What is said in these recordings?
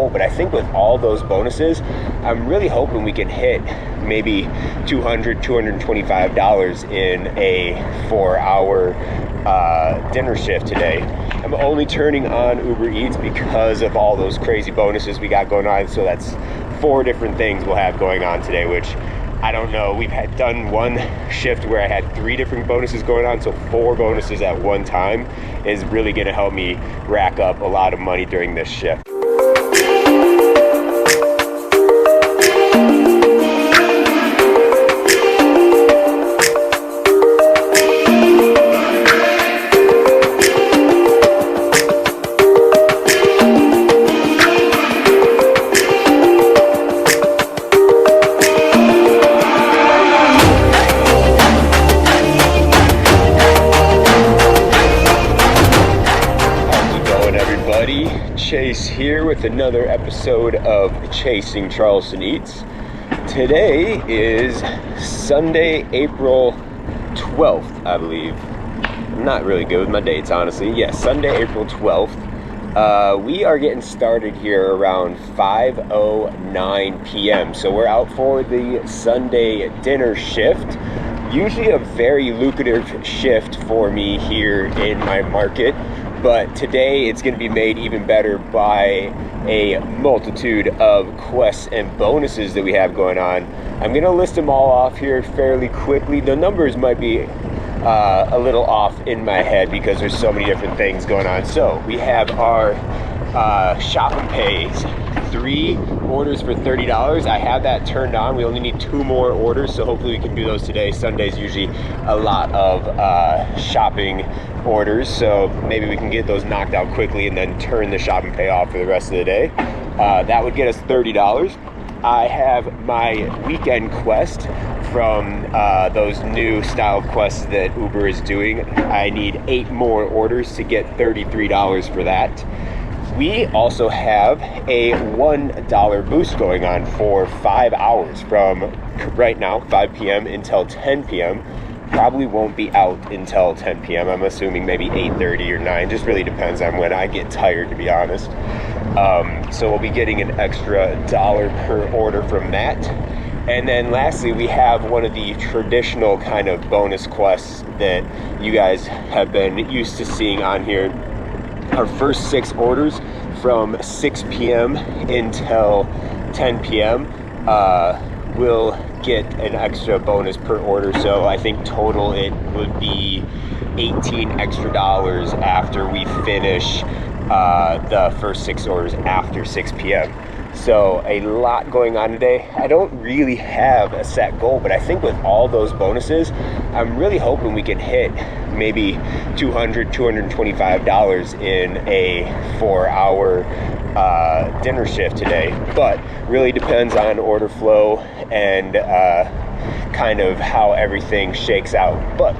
goal, but I think with all those bonuses, I'm really hoping we can hit maybe $225 in a 4-hour dinner shift today. I'm only turning on Uber Eats because of all those crazy bonuses we got going on. So that's 4 different things we'll have going on today, which I don't know. We've done one shift where I had 3 different bonuses going on, so 4 bonuses at one time is really going to help me rack up a lot of money during this shift. Chase here with another episode of Chasing Charleston Eats. Today is Sunday, April 12th, I believe. I'm not really good with my dates, honestly. Yes, Sunday, April 12th. We are getting started here around 5:09 p.m. So we're out for the Sunday dinner shift. Usually a very lucrative shift for me here in my market. But today it's going to be made even better by a multitude of quests and bonuses that we have going on. I'm going to list them all off here fairly quickly. The numbers might be a little off in my head because there's so many different things going on. So we have our shop and pays. 3 orders for $30. I have that turned on. We only need 2 more orders, so hopefully we can do those today. Sunday's usually a lot of shopping orders, so maybe we can get those knocked out quickly and then turn the shop and pay off for the rest of the day. That would get us $30. I have my weekend quest from those new style quests that Uber is doing. I need 8 more orders to get $33 for that. We also have a $1 boost going on for 5 hours from right now, 5 p.m. until 10 p.m. Probably won't be out until 10 p.m. I'm assuming maybe 8:30 or 9. Just really depends on when I get tired, to be honest. So we'll be getting an extra $1 per order from that. And then lastly, we have one of the traditional kind of bonus quests that you guys have been used to seeing on here. Our first 6 orders from 6 p.m. until 10 p.m. Will get an extra bonus per order. So I think total it would be $18 extra after we finish the first 6 orders after 6 p.m. So a lot going on today. I don't really have a set goal, but I think with all those bonuses, I'm really hoping we can hit maybe $225 in a 4-hour dinner shift today. But really depends on order flow and kind of how everything shakes out. But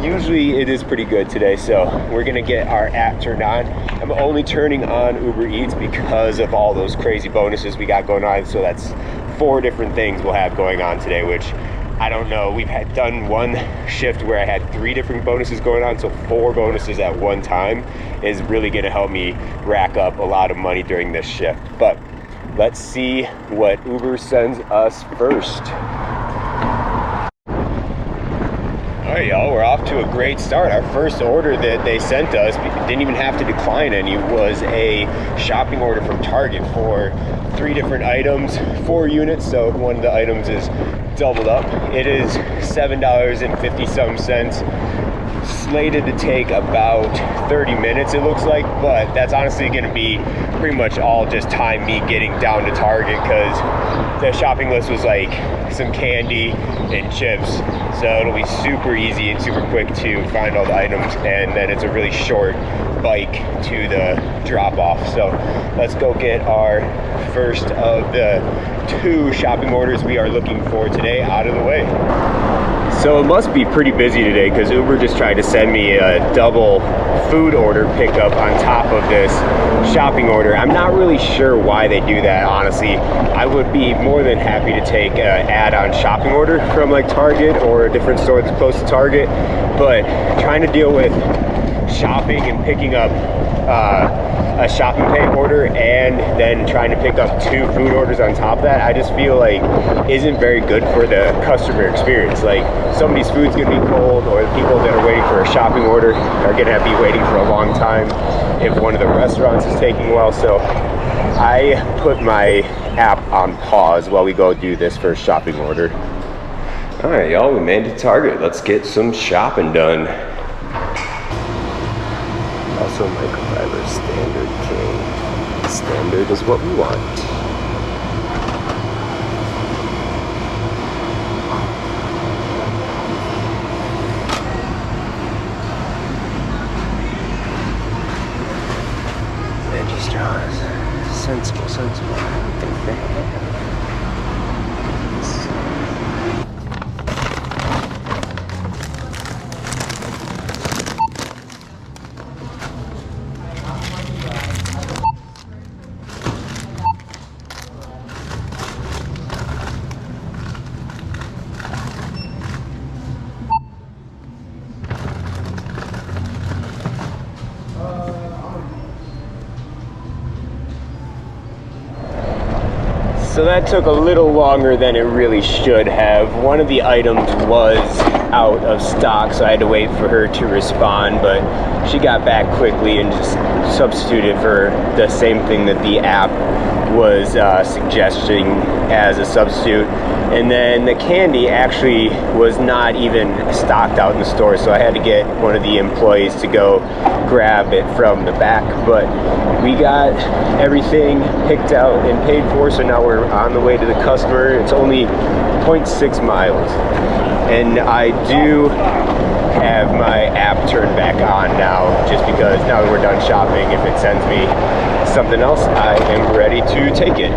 usually it is pretty good today, so we're gonna get our app turned on. I'm only turning on Uber Eats because of all those crazy bonuses we got going on. So that's 4 different things we'll have going on today, which I don't know. We've done one shift where I had 3 different bonuses going on, so 4 bonuses at one time is really gonna help me rack up a lot of money during this shift. But let's see what Uber sends us first. All right, y'all, we're off to a great start. Our first order that they sent us, didn't even have to decline any, was a shopping order from Target for 3 different items, 4 units, so one of the items is doubled up. It is $7.50 slated to take about 30 minutes, it looks like, but that's honestly going to be pretty much all just time me getting down to Target, because the shopping list was like some candy and chips, so it'll be super easy and super quick to find all the items, and then it's a really short bike to the drop off. So let's go get our first of the 2 shopping orders we are looking for today out of the way. So it must be pretty busy today because Uber just tried to send me a double food order pickup on top of this shopping order. I'm not really sure why they do that, honestly. I would be more than happy to take an add-on shopping order from like Target or a different store that's close to Target, but trying to deal with shopping and picking up a shopping pay order and then trying to pick up 2 food orders on top of that, I just feel like isn't very good for the customer experience. Like, somebody's food's gonna be cold, or the people that are waiting for a shopping order are gonna be waiting for a long time if one of the restaurants is taking a while. So I put my app on pause while we go do this first shopping order. All right, y'all, we made it to Target. Let's get some shopping done. Also, microfiber standard king. Standard is what we want. Veggie straws. Sensible, sensible. I think that. So that took a little longer than it really should have. One of the items was out of stock, so I had to wait for her to respond, but she got back quickly and just substituted for the same thing that the app was suggesting as a substitute. And then the candy actually was not even stocked out in the store, so I had to get one of the employees to go grab it from the back. But we got everything picked out and paid for, so now we're on the way to the customer. It's only 0.6 miles. And I do have my app turned back on now, just because now that we're done shopping, if it sends me something else, I am ready to take it.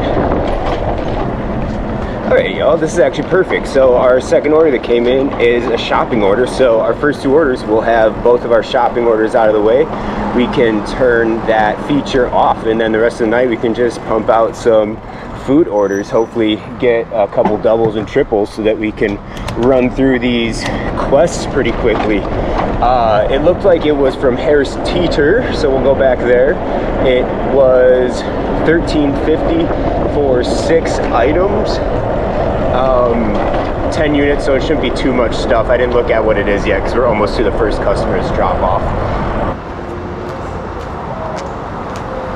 Alright, y'all, this is actually perfect. So our second order that came in is a shopping order. So our first 2 orders, we'll have both of our shopping orders out of the way. We can turn that feature off, and then the rest of the night we can just pump out some food orders, hopefully get a couple doubles and triples so that we can run through these quests pretty quickly. It looked like it was from Harris Teeter, so we'll go back there. It was $13.50 for 6 items. 10 units, so it shouldn't be too much stuff. I didn't look at what it is yet because we're almost to the first customer's drop off.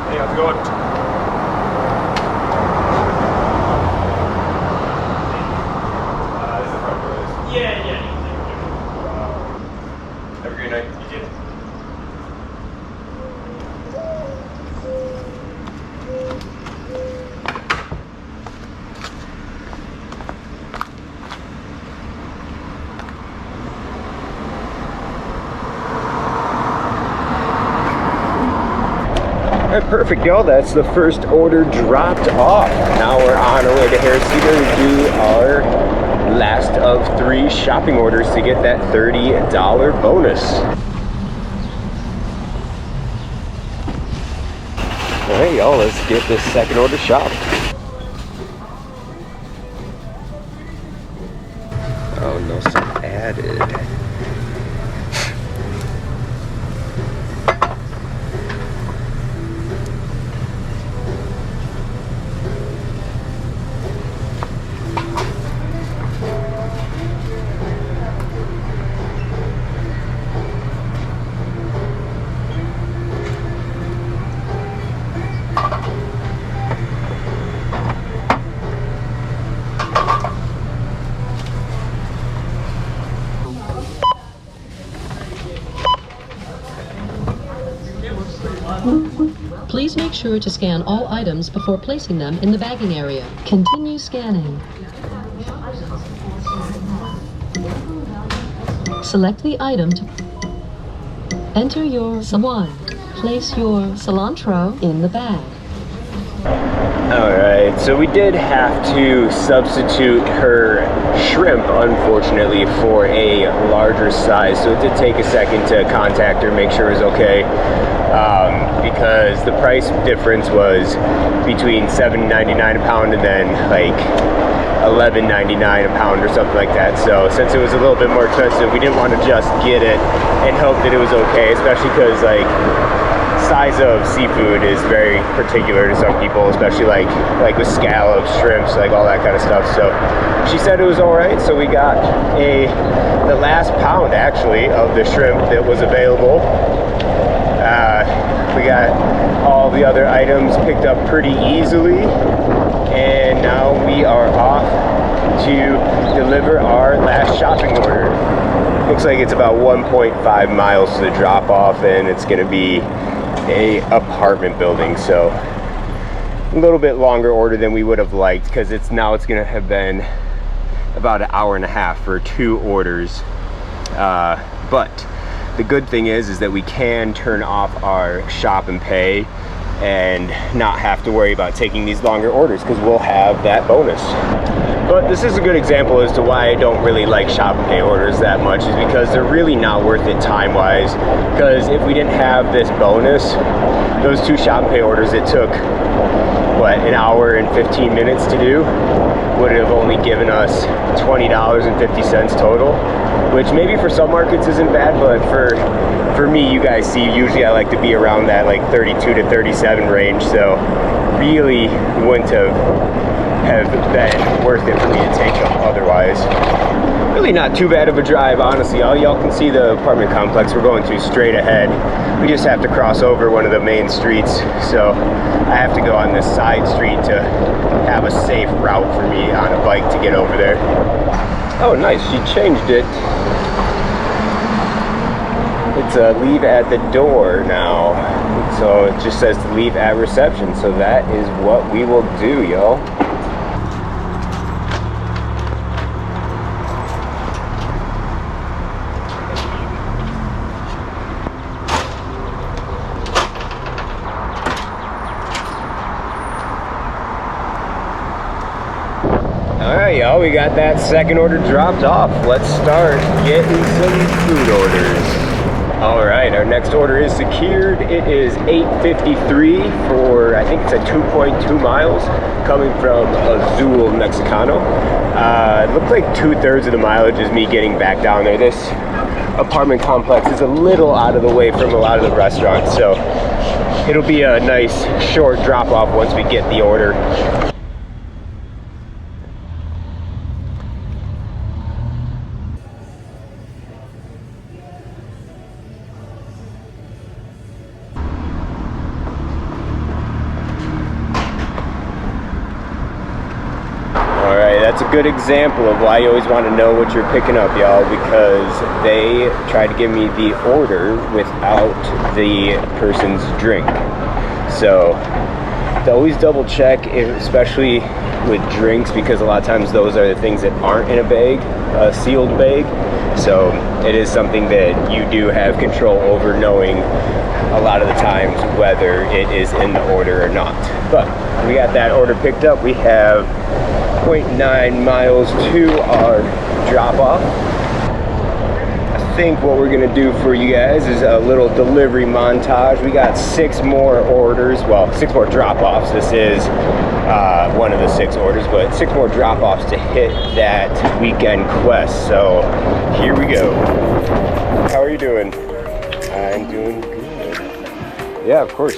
Hey, how's it going? Yeah. Have a great night. You too. All right, perfect, y'all. That's the first order dropped off. Now we're on our way to Harris Teeter to do our last of 3 shopping orders to get that $30 bonus. All right, y'all, let's get this second order shopped. Oh, no stuff added. Please make sure to scan all items before placing them in the bagging area. Continue scanning. Select the item to enter your 1. Place your cilantro in the bag. Alright, so we did have to substitute her shrimp, unfortunately, for a larger size. So it did take a second to contact her, make sure it was okay. Because the price difference was between $7.99 a pound and then like $11.99 a pound or something like that. So since it was a little bit more expensive, we didn't want to just get it and hope that it was okay, especially because like size of seafood is very particular to some people, especially like with scallops, shrimps, like all that kind of stuff. So she said it was all right. So we got the last pound actually of the shrimp that was available. We got all the other items picked up pretty easily, and now we are off to deliver our last shopping order. Looks like it's about 1.5 miles to the drop off, and it's going to be a apartment building, so a little bit longer order than we would have liked, because it's going to have been about an hour and a half for 2 orders. But the good thing is that we can turn off our shop and pay and not have to worry about taking these longer orders, because we'll have that bonus. But this is a good example as to why I don't really like shop and pay orders that much, is because they're really not worth it time-wise. Because if we didn't have this bonus, those 2 shop and pay orders it took, what, an hour and 15 minutes to do, would have only given us $20.50 total, which maybe for some markets isn't bad, but for me, you guys see, usually I like to be around that like 32 to 37 range, so really wouldn't have been worth it for me to take them otherwise. Really not too bad of a drive, honestly. Y'all can see the apartment complex we're going to straight ahead. We just have to cross over one of the main streets, so I have to go on this side street to have a safe route for me on a bike to get over there. Oh nice, she changed it. It's a leave at the door now, so it just says to leave at reception, so that is what we will do, y'all. Alright, y'all, we got that second order dropped off. Let's start getting some food orders. Alright, our next order is secured. It is $8.53 for, I think it's at 2.2 miles, coming from Azul Mexicano. It looked like 2/3 of the mileage is me getting back down there. This apartment complex is a little out of the way from a lot of the restaurants, so it'll be a nice short drop off once we get the order. That's a good example of why you always want to know what you're picking up, y'all, because they try to give me the order without the person's drink. So always double check, especially with drinks, because a lot of times those are the things that aren't in a bag, a sealed bag. So it is something that you do have control over, knowing a lot of the times whether it is in the order or not. But we got that order picked up. We have 0.9 miles to our drop off. I think what we're gonna do for you guys is a little delivery montage. We got 6 more orders, well, 6 more drop offs. This is one of the 6 orders, but 6 more drop offs to hit that weekend quest. So here we go. How are you doing? I'm doing good. Yeah, of course.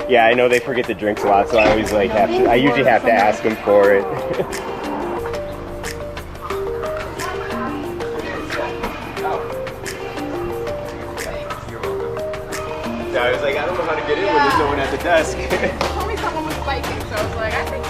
Yeah, I know they forget the drinks a lot, so I always like have to, I usually have to ask them for it. So I was like, I don't know how to get in when there's no one at the desk. They told me someone was biking, so I was like, I think.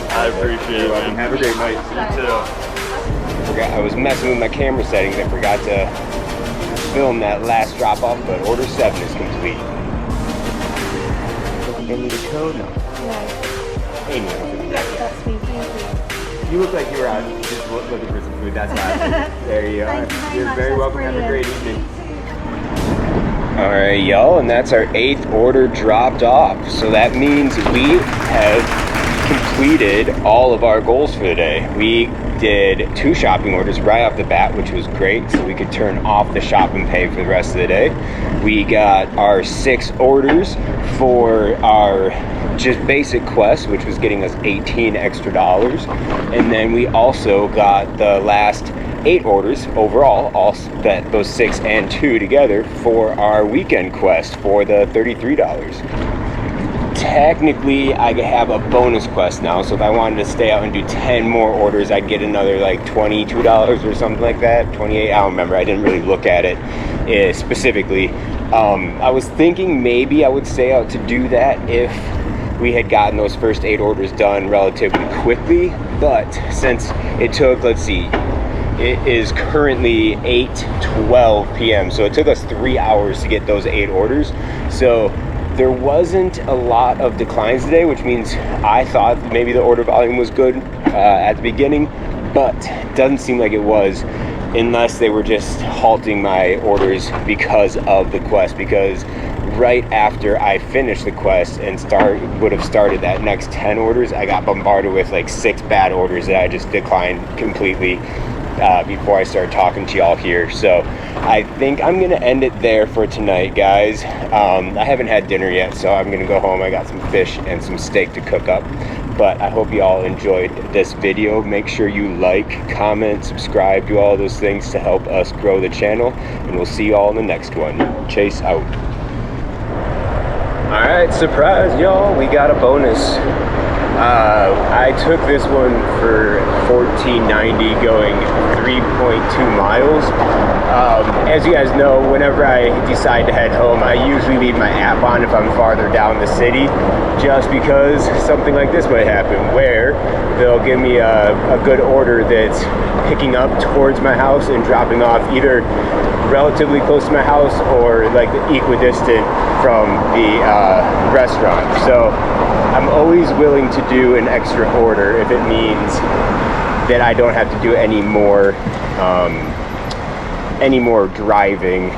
I appreciate it, man. Have a great night. You too. I was messing with my camera settings. I forgot to film that last drop off, but order 7 is complete. Give me the code. No. Amy. That's me, thank You look like you were out just looking for some food. That's nice. There you are. Thank you very You're much. very That's welcome. Have a great brilliant. evening. Alright, y'all, and that's our 8th order dropped off. So that means we have completed all of our goals for the day. We did 2 shopping orders right off the bat, which was great, so we could turn off the shop and pay for the rest of the day. We got our 6 orders for our just basic quest, which was getting us $18 extra. And then we also got the last 8 orders overall, all that those 6 and 2 together, for our weekend quest for the $33. Technically, I have a bonus quest now, so if I wanted to stay out and do 10 more orders, I'd get another like $22 or something like that, 28, I don't remember, I didn't really look at it specifically. I was thinking maybe I would stay out to do that if we had gotten those first 8 orders done relatively quickly, but since it took, let's see, it is currently 8:12 p.m., so it took us 3 hours to get those 8 orders, so there wasn't a lot of declines today, which means I thought maybe the order volume was good at the beginning, but it doesn't seem like it was, unless they were just halting my orders because of the quest, because right after I finished the quest and would have started that next 10 orders, I got bombarded with like 6 bad orders that I just declined completely before I start talking to y'all here. So I think I'm gonna end it there for tonight, guys. I haven't had dinner yet, so I'm gonna go home. I got some fish and some steak to cook up, but I hope you all enjoyed this video. Make sure you like, comment, subscribe, do all those things to help us grow the channel, and we'll see you all in the next one. Chase out. All right, surprise y'all, we got a bonus. I took this one for $14.90 going 3.2 miles. As you guys know, whenever I decide to head home, I usually leave my app on if I'm farther down the city, just because something like this might happen, where they'll give me a good order that's picking up towards my house and dropping off either relatively close to my house or like equidistant from the restaurant. So I'm always willing to do an extra order if it means that I don't have to do any more driving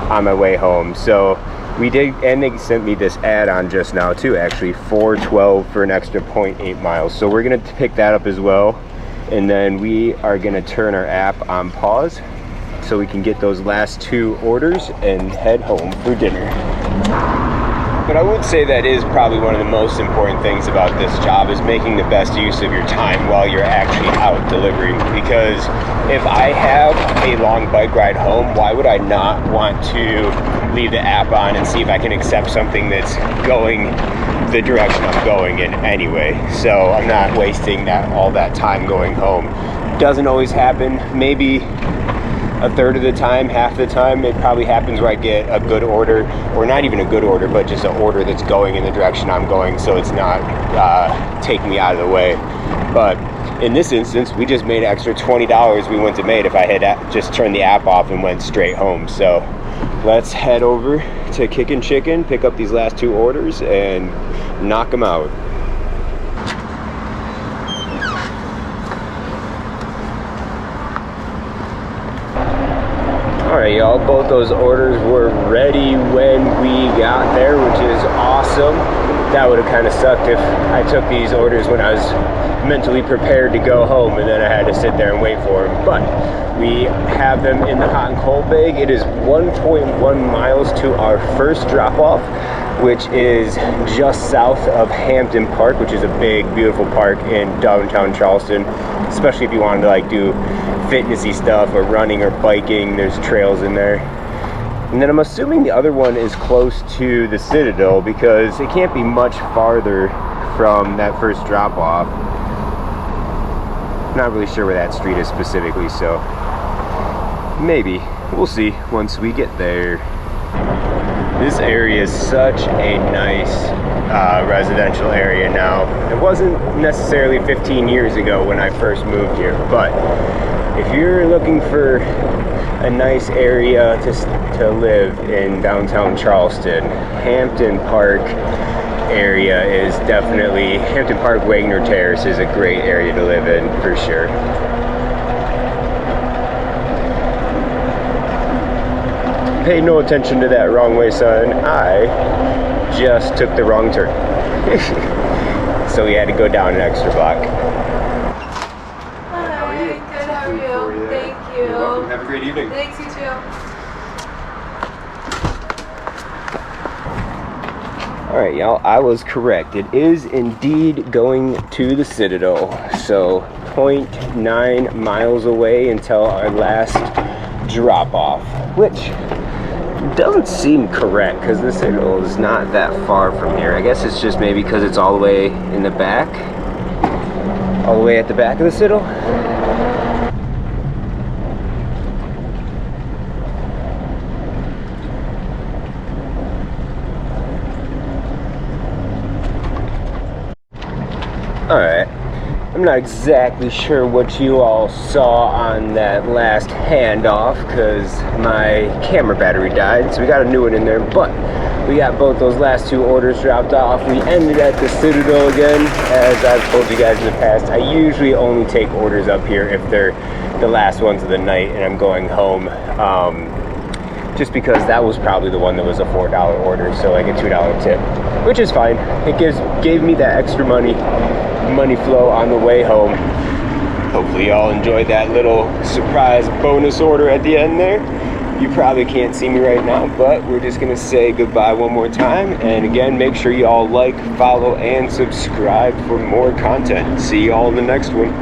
on my way home. So we did, and they sent me this add-on just now too, actually, $4.12 for an extra 0.8 miles. So we're gonna pick that up as well, and then we are gonna turn our app on pause so we can get those last 2 orders and head home for dinner. But I would say that is probably one of the most important things about this job, is making the best use of your time while you're actually out delivering. Because if I have a long bike ride home, why would I not want to leave the app on and see if I can accept something that's going the direction I'm going in anyway? So I'm not wasting all that time going home. Doesn't always happen. Maybe a third of the time, half the time, it probably happens where I get a good order, or not even a good order, but just an order that's going in the direction I'm going, so it's not taking me out of the way. But in this instance, we just made an extra $20 we wouldn't have made if I had just turned the app off and went straight home. So let's head over to Kickin' Chicken, pick up these last 2 orders, and knock them out. Alright y'all, both those orders were ready when we got there, which is awesome. That would have kind of sucked if I took these orders when I was mentally prepared to go home and then I had to sit there and wait for them. But we have them in the hot and cold bag. It is 1.1 miles to our first drop off, which is just south of Hampton Park, which is a big, beautiful park in downtown Charleston, especially if you wanted to like do fitnessy stuff or running or biking. There's trails in there. And then I'm assuming the other one is close to the Citadel, because it can't be much farther from that first drop off. Not really sure where that street is specifically, so maybe we'll see once we get there. This area is such a nice residential area now. It wasn't necessarily 15 years ago when I first moved here, but if you're looking for a nice area to live in downtown Charleston, Hampton Park area is definitely, Hampton Park Wagner Terrace is a great area to live in for sure. Pay no attention to that wrong way sign. I just took the wrong turn. So we had to go down an extra block. great evening. Thanks, you too. All right, y'all, I was correct. It is indeed going to the Citadel. So 0.9 miles away until our last drop off, which doesn't seem correct because the Citadel is not that far from here. I guess it's just maybe because it's all the way in the back, all the way at the back of the Citadel. Alright, I'm not exactly sure what you all saw on that last handoff because my camera battery died, so we got a new one in there, but we got both those last two orders dropped off. We ended at the Citadel again. As I've told you guys in the past, I usually only take orders up here if they're the last ones of the night and I'm going home. Just because that was probably the one that was a $4 order, so like a $2 tip, which is fine. It gave me that extra money flow on the way home. Hopefully y'all enjoyed that little surprise bonus order at the end there. You probably can't see me right now, but we're just gonna say goodbye one more time. And again, make sure y'all like, follow, and subscribe for more content. See y'all in the next one.